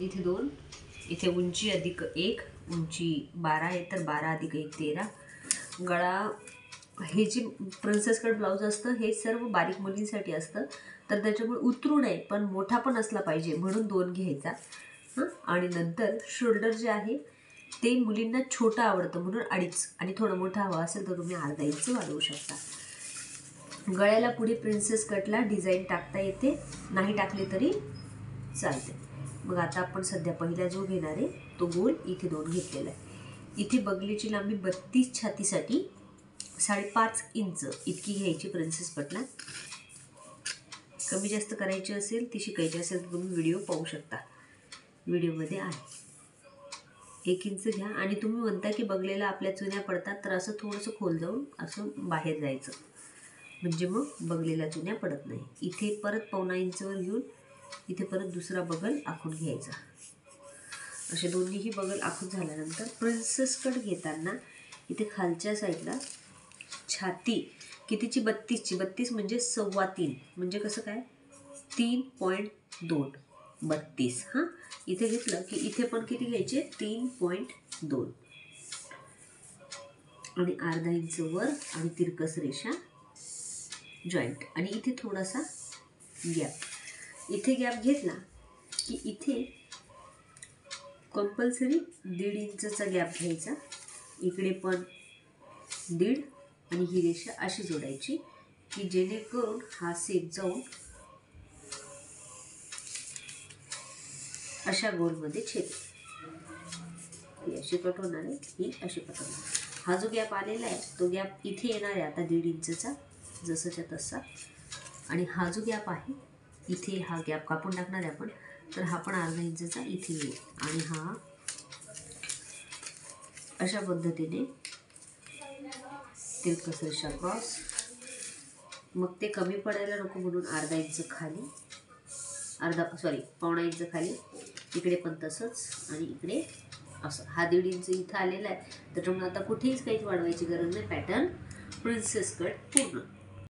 इथे 2, इथे उंची अधिक 1, उंची 12 आहे तर 12 अधिक 1 13. गळा, हे जे प्रिन्सेस कट ब्लाऊज असतं हे सर्व बारीक मुलींसाठी असतं, तर त्याच्यामुळे उतरू नये पण मोठा पण असला पाहिजे म्हणून 2 घ्यायचा. आणि नंतर शोल्डर जे आहे ते मुलींना छोटं आवडतं म्हणून 2.5, आणि थोडं मोठं हवं असेल तर तुम्ही अर्धा इंच वाढवू शकता. गळ्याला पुढे प्रिन्सेस कटला डिझाईन टाकता येते, नाही टाकले तरी चालते. मग आता आपण सध्या पहिला जो घेणार आहे तो गोल इथे 2 घेतलेला आहे. इथे बगलीची लांबी 32 छातीसाठी 5.5 इंच इतकी घ्यायची प्रिन्सेस कटला. कमी जास्त करायची असेल ती शिकायची असेल तर तुम्ही व्हिडिओ पाहू शकता, व्हिडिओमध्ये आहे. 1 इंच घ्या आणि तुम्ही म्हणता की बगलेला आपल्या चुन्या पडतात, तर असं थोडंसं खोल जाऊन असं बाहेर जायचं म्हणजे मग बगलेला चुन्या पडत नाही. इथे परत 1.25 इंचवर घेऊन इथे परत दुसरा बगल आखून घ्यायचा. असे दोन्हीही बगल आखून झाल्यानंतर प्रिन्सेस कट घेताना इथे खालच्या साईडला छाती कितीची 32ची, 32 म्हणजे 3.25 म्हणजे कसं काय 3.2 32. हां, इथे घेतलं की इथे पण किती घ्यायचे 3.2 आणि अर्धा इंच वर आणि तिरकस रेषा जॉईंट आणि इथे थोडासा गॅप. इथे गॅप घेतला की इथे कंपल्सरी 1.5 इंचचा गॅप घ्यायचा. इकडे पण 1.5 आणि ही रेषा अशी जोडायची की जेणेकरून हा सेप जाऊन अशा गोलमध्ये छेदेल. ही अशी कट होणार आहे, ही अशी कट होणार. हा जो गॅप आलेला आहे तो गॅप इथे येणार आहे आता 1.5 इंचचा जसंच्या तसा, आणि हा जो गॅप आहे इथे हा गॅप कापून टाकणार आहे आपण, तर हा पण अर्धा इंचचा इथे येईल आणि हा अशा पद्धतीने तिरकस रेषा क्रॉस. मग ते कमी पडायला नको म्हणून अर्धा इंच खाली, 1.25 इंच खाली, इकडे पण तसंच आणि इकडे असं. हा 1.5 इंच इथं आलेला आहे त्याच्यामुळे आता कुठेच काहीच वाढवायची गरज नाही. पॅटर्न प्रिन्सेस कट पूर्ण.